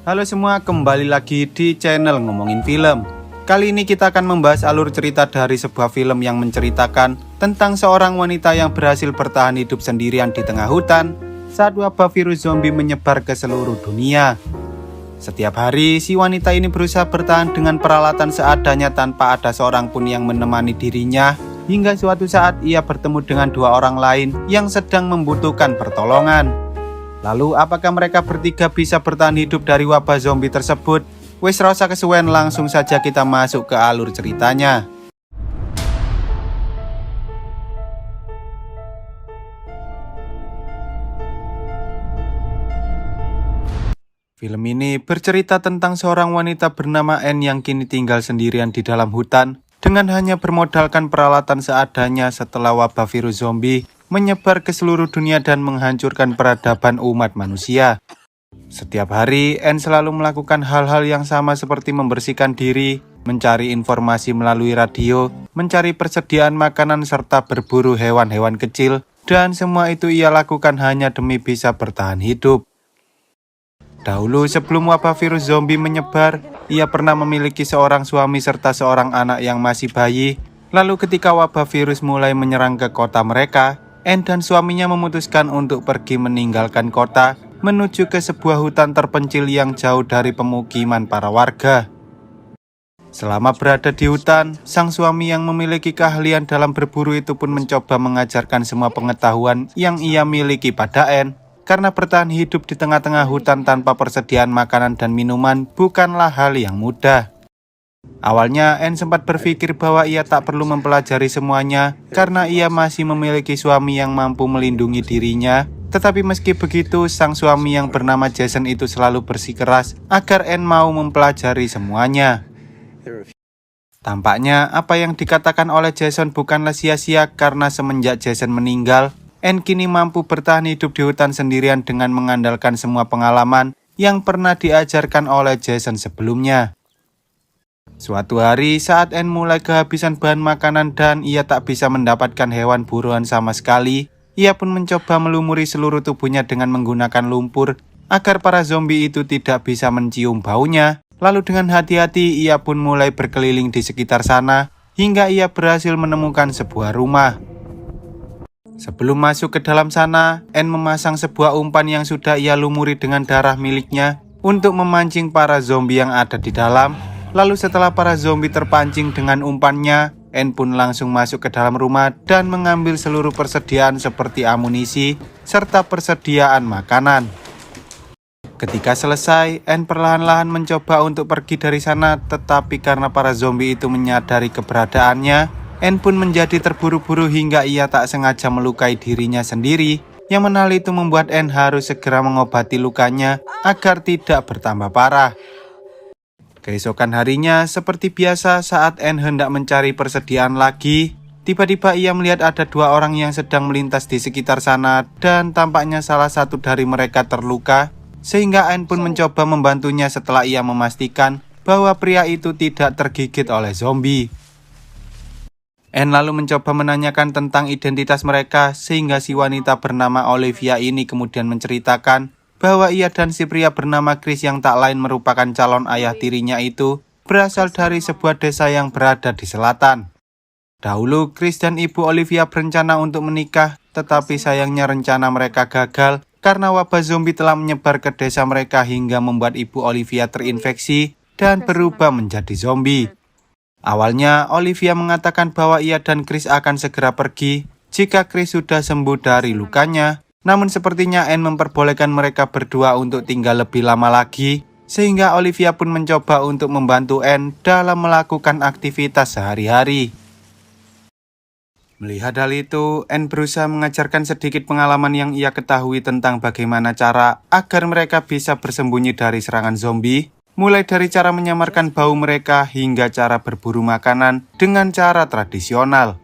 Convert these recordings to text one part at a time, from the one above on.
Halo semua, kembali lagi di channel Ngomongin Film. Kali ini kita akan membahas alur cerita dari sebuah film yang menceritakan tentang seorang wanita yang berhasil bertahan hidup sendirian di tengah hutan saat wabah virus zombie menyebar ke seluruh dunia. Setiap hari, si wanita ini berusaha bertahan dengan peralatan seadanya tanpa ada seorang pun yang menemani dirinya, hingga suatu saat ia bertemu dengan dua orang lain yang sedang membutuhkan pertolongan. Lalu apakah mereka bertiga bisa bertahan hidup dari wabah zombie tersebut? Wes rasa kesuwen, langsung saja kita masuk ke alur ceritanya. Film ini bercerita tentang seorang wanita bernama Anne yang kini tinggal sendirian di dalam hutan dengan hanya bermodalkan peralatan seadanya setelah wabah virus zombie menyebar ke seluruh dunia dan menghancurkan peradaban umat manusia. Setiap hari, Anne selalu melakukan hal-hal yang sama seperti membersihkan diri, mencari informasi melalui radio, mencari persediaan makanan serta berburu hewan-hewan kecil, dan semua itu ia lakukan hanya demi bisa bertahan hidup. Dahulu sebelum wabah virus zombie menyebar, ia pernah memiliki seorang suami serta seorang anak yang masih bayi. Lalu ketika wabah virus mulai menyerang ke kota mereka, Anne dan suaminya memutuskan untuk pergi meninggalkan kota menuju ke sebuah hutan terpencil yang jauh dari pemukiman para warga. Selama berada di hutan, sang suami yang memiliki keahlian dalam berburu itu pun mencoba mengajarkan semua pengetahuan yang ia miliki pada Anne. Karena bertahan hidup di tengah-tengah hutan tanpa persediaan makanan dan minuman bukanlah hal yang mudah. Awalnya Anne sempat berpikir bahwa ia tak perlu mempelajari semuanya karena ia masih memiliki suami yang mampu melindungi dirinya. Tetapi meski begitu, sang suami yang bernama Jason itu selalu bersikeras agar Anne mau mempelajari semuanya. Tampaknya apa yang dikatakan oleh Jason bukanlah sia-sia karena semenjak Jason meninggal, Anne kini mampu bertahan hidup di hutan sendirian dengan mengandalkan semua pengalaman yang pernah diajarkan oleh Jason sebelumnya. Suatu hari saat Anne mulai kehabisan bahan makanan dan ia tak bisa mendapatkan hewan buruan sama sekali, ia pun mencoba melumuri seluruh tubuhnya dengan menggunakan lumpur agar para zombie itu tidak bisa mencium baunya. Lalu dengan hati-hati ia pun mulai berkeliling di sekitar sana hingga ia berhasil menemukan sebuah rumah. Sebelum masuk ke dalam sana, Anne memasang sebuah umpan yang sudah ia lumuri dengan darah miliknya untuk memancing para zombie yang ada di dalam. Lalu setelah para zombie terpancing dengan umpannya, Anne pun langsung masuk ke dalam rumah dan mengambil seluruh persediaan seperti amunisi serta persediaan makanan. Ketika selesai, Anne perlahan-lahan mencoba untuk pergi dari sana, tetapi karena para zombie itu menyadari keberadaannya, Anne pun menjadi terburu-buru hingga ia tak sengaja melukai dirinya sendiri, yang mana hal itu membuat Anne harus segera mengobati lukanya agar tidak bertambah parah. Keesokan harinya, seperti biasa saat Anne hendak mencari persediaan lagi, tiba-tiba ia melihat ada dua orang yang sedang melintas di sekitar sana dan tampaknya salah satu dari mereka terluka, sehingga Anne pun mencoba membantunya setelah ia memastikan bahwa pria itu tidak tergigit oleh zombie. Anne lalu mencoba menanyakan tentang identitas mereka sehingga si wanita bernama Olivia ini kemudian menceritakan bahwa ia dan si pria bernama Chris yang tak lain merupakan calon ayah tirinya itu berasal dari sebuah desa yang berada di selatan. Dahulu Chris dan ibu Olivia berencana untuk menikah, tetapi sayangnya rencana mereka gagal karena wabah zombie telah menyebar ke desa mereka hingga membuat ibu Olivia terinfeksi dan berubah menjadi zombie. Awalnya Olivia mengatakan bahwa ia dan Chris akan segera pergi jika Chris sudah sembuh dari lukanya. Namun sepertinya Anne memperbolehkan mereka berdua untuk tinggal lebih lama lagi, sehingga Olivia pun mencoba untuk membantu Anne dalam melakukan aktivitas sehari-hari. Melihat hal itu, Anne berusaha mengajarkan sedikit pengalaman yang ia ketahui tentang bagaimana cara agar mereka bisa bersembunyi dari serangan zombie, mulai dari cara menyamarkan bau mereka hingga cara berburu makanan dengan cara tradisional.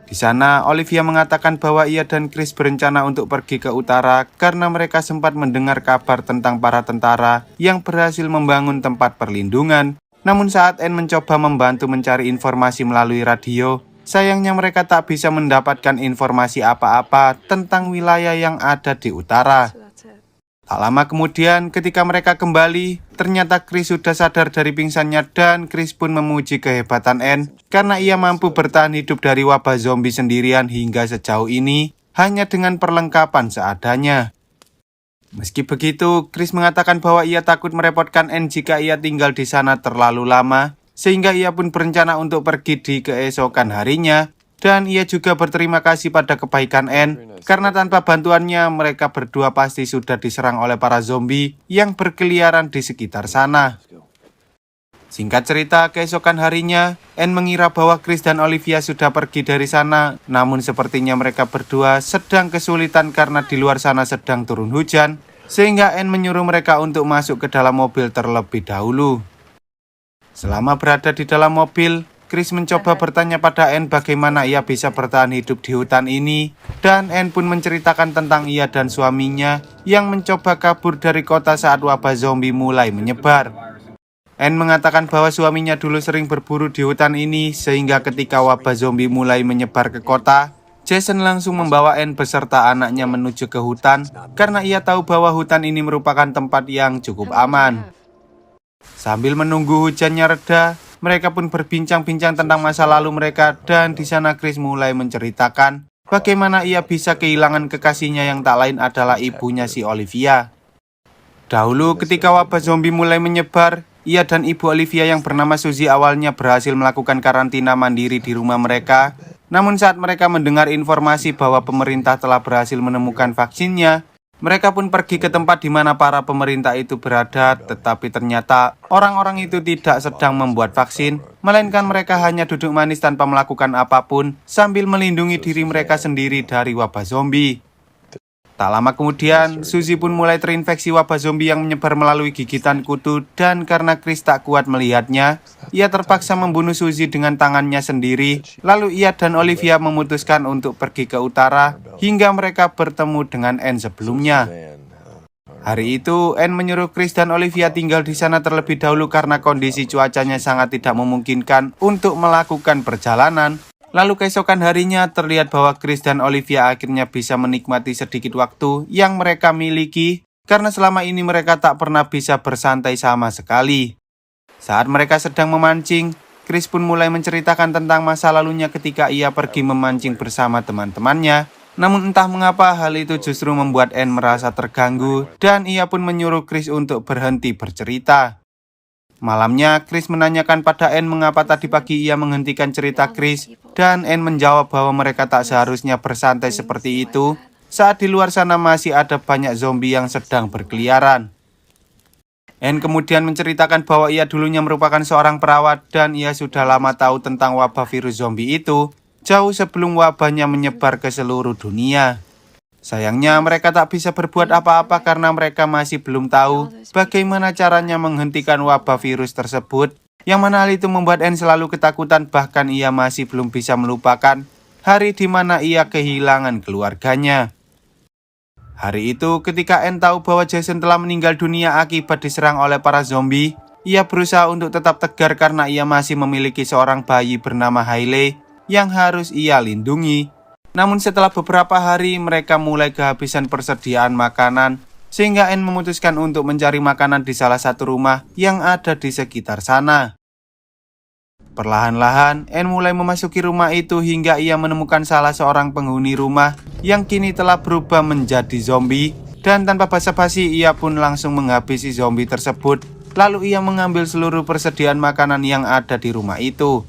Di sana, Olivia mengatakan bahwa ia dan Chris berencana untuk pergi ke utara karena mereka sempat mendengar kabar tentang para tentara yang berhasil membangun tempat perlindungan. Namun saat Anne mencoba membantu mencari informasi melalui radio, sayangnya mereka tak bisa mendapatkan informasi apa-apa tentang wilayah yang ada di utara. Tak lama kemudian ketika mereka kembali, ternyata Chris sudah sadar dari pingsannya dan Chris pun memuji kehebatan Anne karena ia mampu bertahan hidup dari wabah zombie sendirian hingga sejauh ini hanya dengan perlengkapan seadanya. Meski begitu, Chris mengatakan bahwa ia takut merepotkan Anne jika ia tinggal di sana terlalu lama, sehingga ia pun berencana untuk pergi di keesokan harinya. Dan ia juga berterima kasih pada kebaikan Anne, karena tanpa bantuannya mereka berdua pasti sudah diserang oleh para zombie yang berkeliaran di sekitar sana. Singkat cerita, keesokan harinya, Anne mengira bahwa Chris dan Olivia sudah pergi dari sana, namun sepertinya mereka berdua sedang kesulitan karena di luar sana sedang turun hujan, sehingga Anne menyuruh mereka untuk masuk ke dalam mobil terlebih dahulu. Selama berada di dalam mobil, Chris mencoba bertanya pada Anne bagaimana ia bisa bertahan hidup di hutan ini, dan Anne pun menceritakan tentang ia dan suaminya yang mencoba kabur dari kota saat wabah zombie mulai menyebar. Anne mengatakan bahwa suaminya dulu sering berburu di hutan ini, sehingga ketika wabah zombie mulai menyebar ke kota, Jason langsung membawa Anne beserta anaknya menuju ke hutan karena ia tahu bahwa hutan ini merupakan tempat yang cukup aman. Sambil menunggu hujannya reda, mereka pun berbincang-bincang tentang masa lalu mereka dan di sana Chris mulai menceritakan bagaimana ia bisa kehilangan kekasihnya yang tak lain adalah ibunya si Olivia. Dahulu ketika wabah zombie mulai menyebar, ia dan ibu Olivia yang bernama Suzy awalnya berhasil melakukan karantina mandiri di rumah mereka. Namun saat mereka mendengar informasi bahwa pemerintah telah berhasil menemukan vaksinnya, mereka pun pergi ke tempat di mana para pemerintah itu berada, tetapi ternyata orang-orang itu tidak sedang membuat vaksin, melainkan mereka hanya duduk manis tanpa melakukan apapun sambil melindungi diri mereka sendiri dari wabah zombie. Tak lama kemudian, Suzy pun mulai terinfeksi wabah zombie yang menyebar melalui gigitan kutu dan karena Chris tak kuat melihatnya, ia terpaksa membunuh Suzy dengan tangannya sendiri. Lalu ia dan Olivia memutuskan untuk pergi ke utara hingga mereka bertemu dengan Anne sebelumnya. Hari itu, Anne menyuruh Chris dan Olivia tinggal di sana terlebih dahulu karena kondisi cuacanya sangat tidak memungkinkan untuk melakukan perjalanan. Lalu keesokan harinya terlihat bahwa Chris dan Olivia akhirnya bisa menikmati sedikit waktu yang mereka miliki karena selama ini mereka tak pernah bisa bersantai sama sekali. Saat mereka sedang memancing, Chris pun mulai menceritakan tentang masa lalunya ketika ia pergi memancing bersama teman-temannya. Namun entah mengapa hal itu justru membuat Anne merasa terganggu dan ia pun menyuruh Chris untuk berhenti bercerita. Malamnya, Chris menanyakan pada Anne mengapa tadi pagi ia menghentikan cerita Chris, dan Anne menjawab bahwa mereka tak seharusnya bersantai seperti itu saat di luar sana masih ada banyak zombie yang sedang berkeliaran. Anne kemudian menceritakan bahwa ia dulunya merupakan seorang perawat dan ia sudah lama tahu tentang wabah virus zombie itu, jauh sebelum wabahnya menyebar ke seluruh dunia. Sayangnya mereka tak bisa berbuat apa-apa karena mereka masih belum tahu bagaimana caranya menghentikan wabah virus tersebut, yang mana hal itu membuat Anne selalu ketakutan, bahkan ia masih belum bisa melupakan hari di mana ia kehilangan keluarganya. Hari itu ketika Anne tahu bahwa Jason telah meninggal dunia akibat diserang oleh para zombie, ia berusaha untuk tetap tegar karena ia masih memiliki seorang bayi bernama Hailey yang harus ia lindungi. Namun setelah beberapa hari mereka mulai kehabisan persediaan makanan, sehingga Anne memutuskan untuk mencari makanan di salah satu rumah yang ada di sekitar sana. Perlahan-lahan Anne mulai memasuki rumah itu hingga ia menemukan salah seorang penghuni rumah yang kini telah berubah menjadi zombie, dan tanpa basa-basi ia pun langsung menghabisi zombie tersebut. Lalu ia mengambil seluruh persediaan makanan yang ada di rumah itu.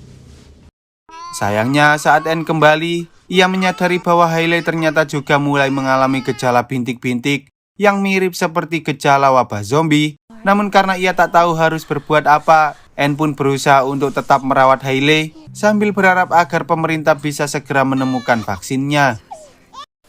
Sayangnya saat Anne kembali, ia menyadari bahwa Hailey ternyata juga mulai mengalami gejala bintik-bintik yang mirip seperti gejala wabah zombie. Namun karena ia tak tahu harus berbuat apa, Anne pun berusaha untuk tetap merawat Hailey sambil berharap agar pemerintah bisa segera menemukan vaksinnya.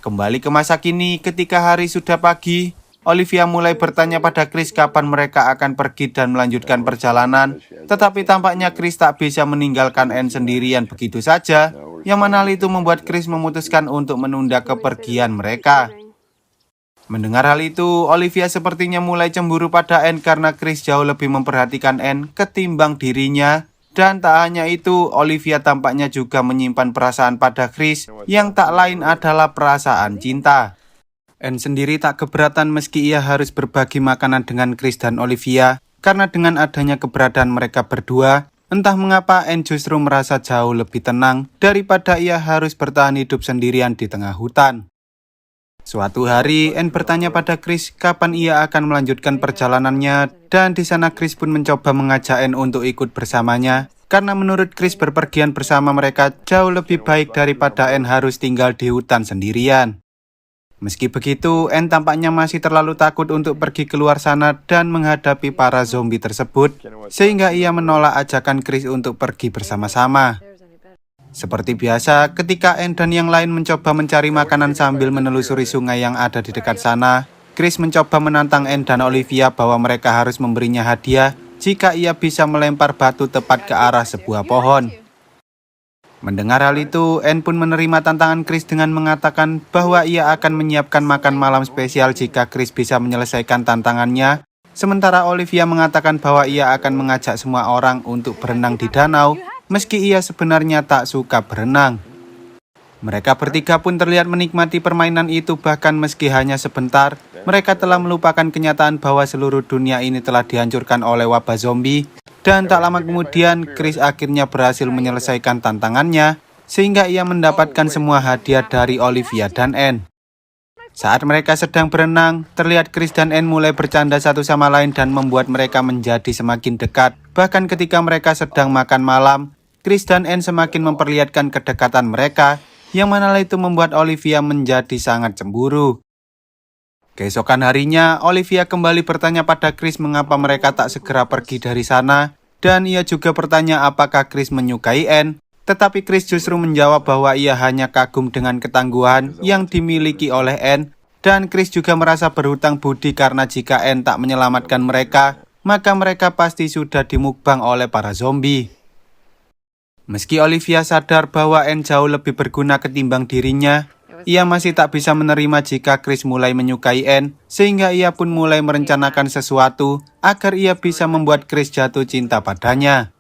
Kembali ke masa kini, ketika hari sudah pagi, Olivia mulai bertanya pada Chris kapan mereka akan pergi dan melanjutkan perjalanan. Tetapi tampaknya Chris tak bisa meninggalkan Anne sendirian begitu saja, yang mana hal itu membuat Chris memutuskan untuk menunda kepergian mereka. Mendengar hal itu, Olivia sepertinya mulai cemburu pada Anne karena Chris jauh lebih memperhatikan Anne ketimbang dirinya. Dan tak hanya itu, Olivia tampaknya juga menyimpan perasaan pada Chris yang tak lain adalah perasaan cinta. Anne sendiri tak keberatan meski ia harus berbagi makanan dengan Chris dan Olivia, karena dengan adanya keberadaan mereka berdua, entah mengapa Anne justru merasa jauh lebih tenang daripada ia harus bertahan hidup sendirian di tengah hutan. Suatu hari, Anne bertanya pada Chris kapan ia akan melanjutkan perjalanannya, dan di sana Chris pun mencoba mengajak Anne untuk ikut bersamanya, karena menurut Chris berpergian bersama mereka jauh lebih baik daripada Anne harus tinggal di hutan sendirian. Meski begitu, Anne tampaknya masih terlalu takut untuk pergi keluar sana dan menghadapi para zombie tersebut, sehingga ia menolak ajakan Chris untuk pergi bersama-sama. Seperti biasa, ketika Anne dan yang lain mencoba mencari makanan sambil menelusuri sungai yang ada di dekat sana, Chris mencoba menantang Anne dan Olivia bahwa mereka harus memberinya hadiah jika ia bisa melempar batu tepat ke arah sebuah pohon. Mendengar hal itu, Anne pun menerima tantangan Chris dengan mengatakan bahwa ia akan menyiapkan makan malam spesial jika Chris bisa menyelesaikan tantangannya. Sementara Olivia mengatakan bahwa ia akan mengajak semua orang untuk berenang di danau, meski ia sebenarnya tak suka berenang. Mereka bertiga pun terlihat menikmati permainan itu, bahkan meski hanya sebentar, mereka telah melupakan kenyataan bahwa seluruh dunia ini telah dihancurkan oleh wabah zombie. Dan tak lama kemudian, Chris akhirnya berhasil menyelesaikan tantangannya, sehingga ia mendapatkan semua hadiah dari Olivia dan Anne. Saat mereka sedang berenang, terlihat Chris dan Anne mulai bercanda satu sama lain dan membuat mereka menjadi semakin dekat. Bahkan ketika mereka sedang makan malam, Chris dan Anne semakin memperlihatkan kedekatan mereka, yang mana itu membuat Olivia menjadi sangat cemburu. Keesokan harinya, Olivia kembali bertanya pada Chris mengapa mereka tak segera pergi dari sana, dan ia juga bertanya apakah Chris menyukai Anne, tetapi Chris justru menjawab bahwa ia hanya kagum dengan ketangguhan yang dimiliki oleh Anne, dan Chris juga merasa berhutang budi karena jika Anne tak menyelamatkan mereka, maka mereka pasti sudah dimukbang oleh para zombie. Meski Olivia sadar bahwa Anne jauh lebih berguna ketimbang dirinya, ia masih tak bisa menerima jika Chris mulai menyukai Anne, sehingga ia pun mulai merencanakan sesuatu agar ia bisa membuat Chris jatuh cinta padanya.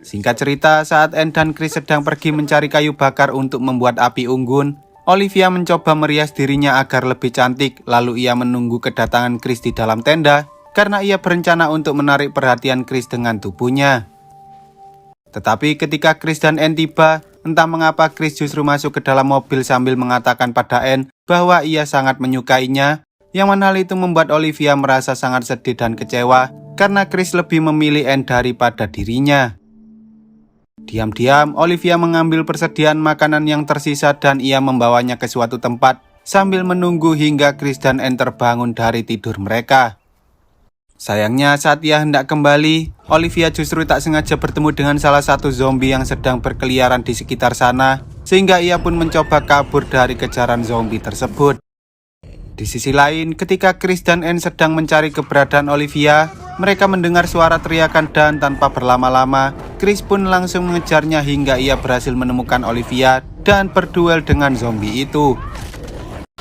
Singkat cerita, saat Anne dan Chris sedang pergi mencari kayu bakar untuk membuat api unggun, Olivia mencoba merias dirinya agar lebih cantik, lalu ia menunggu kedatangan Chris di dalam tenda, karena ia berencana untuk menarik perhatian Chris dengan tubuhnya. Tetapi ketika Chris dan Anne tiba, entah mengapa Chris justru masuk ke dalam mobil sambil mengatakan pada Anne bahwa ia sangat menyukainya, yang mana hal itu membuat Olivia merasa sangat sedih dan kecewa karena Chris lebih memilih Anne daripada dirinya. Diam-diam, Olivia mengambil persediaan makanan yang tersisa dan ia membawanya ke suatu tempat sambil menunggu hingga Chris dan Anne terbangun dari tidur mereka. Sayangnya saat ia hendak kembali, Olivia justru tak sengaja bertemu dengan salah satu zombie yang sedang berkeliaran di sekitar sana, sehingga ia pun mencoba kabur dari kejaran zombie tersebut. Di sisi lain, ketika Chris dan Anne sedang mencari keberadaan Olivia, mereka mendengar suara teriakan dan tanpa berlama-lama, Chris pun langsung mengejarnya hingga ia berhasil menemukan Olivia dan berduel dengan zombie itu.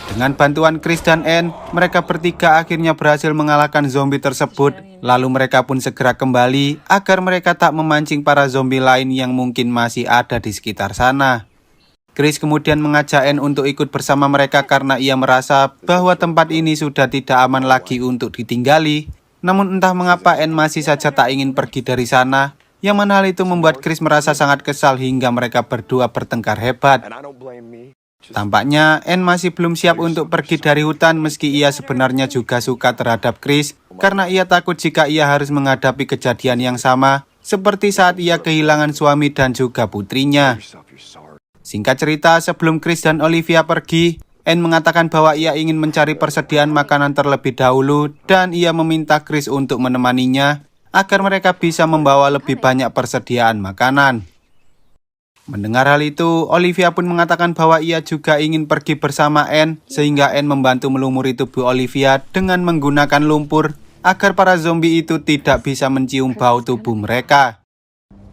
Dengan bantuan Chris dan Anne, mereka bertiga akhirnya berhasil mengalahkan zombie tersebut. Lalu mereka pun segera kembali agar mereka tak memancing para zombie lain yang mungkin masih ada di sekitar sana. Chris kemudian mengajak Anne untuk ikut bersama mereka karena ia merasa bahwa tempat ini sudah tidak aman lagi untuk ditinggali. Namun entah mengapa Anne masih saja tak ingin pergi dari sana, yang mana hal itu membuat Chris merasa sangat kesal hingga mereka berdua bertengkar hebat. Tampaknya Anne masih belum siap untuk pergi dari hutan meski ia sebenarnya juga suka terhadap Chris karena ia takut jika ia harus menghadapi kejadian yang sama seperti saat ia kehilangan suami dan juga putrinya. Singkat cerita, sebelum Chris dan Olivia pergi, Anne mengatakan bahwa ia ingin mencari persediaan makanan terlebih dahulu dan ia meminta Chris untuk menemaninya agar mereka bisa membawa lebih banyak persediaan makanan. Mendengar hal itu, Olivia pun mengatakan bahwa ia juga ingin pergi bersama Anne, sehingga Anne membantu melumuri tubuh Olivia dengan menggunakan lumpur agar para zombie itu tidak bisa mencium bau tubuh mereka.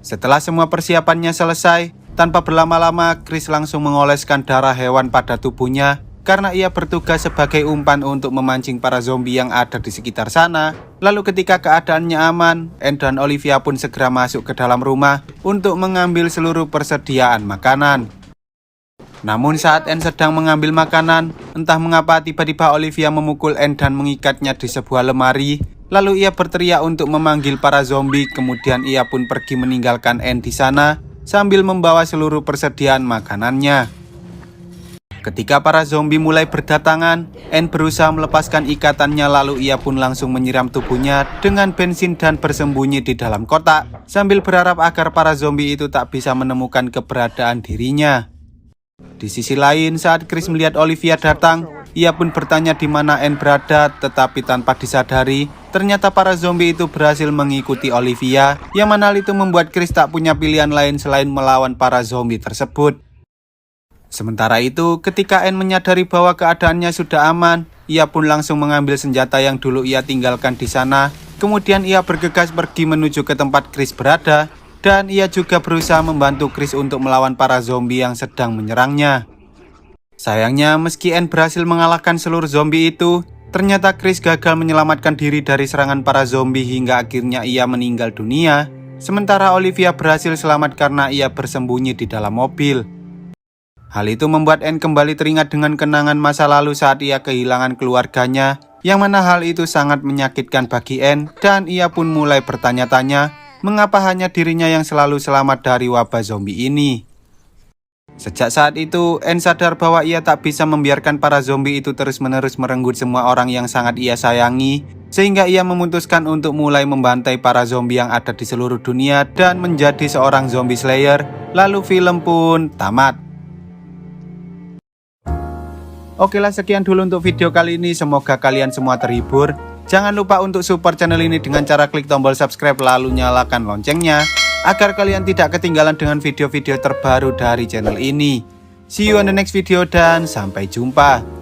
Setelah semua persiapannya selesai, tanpa berlama-lama Chris langsung mengoleskan darah hewan pada tubuhnya karena ia bertugas sebagai umpan untuk memancing para zombie yang ada di sekitar sana. Lalu ketika keadaannya aman, Anne dan Olivia pun segera masuk ke dalam rumah untuk mengambil seluruh persediaan makanan. Namun saat Anne sedang mengambil makanan, entah mengapa tiba-tiba Olivia memukul Anne dan mengikatnya di sebuah lemari. Lalu ia berteriak untuk memanggil para zombie, kemudian ia pun pergi meninggalkan Anne di sana sambil membawa seluruh persediaan makanannya. Ketika para zombie mulai berdatangan, Anne berusaha melepaskan ikatannya, lalu ia pun langsung menyiram tubuhnya dengan bensin dan bersembunyi di dalam kotak sambil berharap agar para zombie itu tak bisa menemukan keberadaan dirinya. Di sisi lain, saat Chris melihat Olivia datang, ia pun bertanya di mana Anne berada, tetapi tanpa disadari, ternyata para zombie itu berhasil mengikuti Olivia, yang mana hal itu membuat Chris tak punya pilihan lain selain melawan para zombie tersebut. Sementara itu, ketika Anne menyadari bahwa keadaannya sudah aman, ia pun langsung mengambil senjata yang dulu ia tinggalkan di sana. Kemudian ia bergegas pergi menuju ke tempat Chris berada, dan ia juga berusaha membantu Chris untuk melawan para zombie yang sedang menyerangnya. Sayangnya, meski Anne berhasil mengalahkan seluruh zombie itu, ternyata Chris gagal menyelamatkan diri dari serangan para zombie hingga akhirnya ia meninggal dunia. Sementara Olivia berhasil selamat karena ia bersembunyi di dalam mobil. Hal itu membuat Anne kembali teringat dengan kenangan masa lalu saat ia kehilangan keluarganya, yang mana hal itu sangat menyakitkan bagi Anne, dan ia pun mulai bertanya-tanya mengapa hanya dirinya yang selalu selamat dari wabah zombie ini. Sejak saat itu, Anne sadar bahwa ia tak bisa membiarkan para zombie itu terus-menerus merenggut semua orang yang sangat ia sayangi, sehingga ia memutuskan untuk mulai membantai para zombie yang ada di seluruh dunia dan menjadi seorang zombie slayer. Lalu film pun tamat. Oke lah, sekian dulu untuk video kali ini, semoga kalian semua terhibur. Jangan lupa untuk support channel ini dengan cara klik tombol subscribe lalu nyalakan loncengnya, agar kalian tidak ketinggalan dengan video-video terbaru dari channel ini. See you on the next video dan sampai jumpa.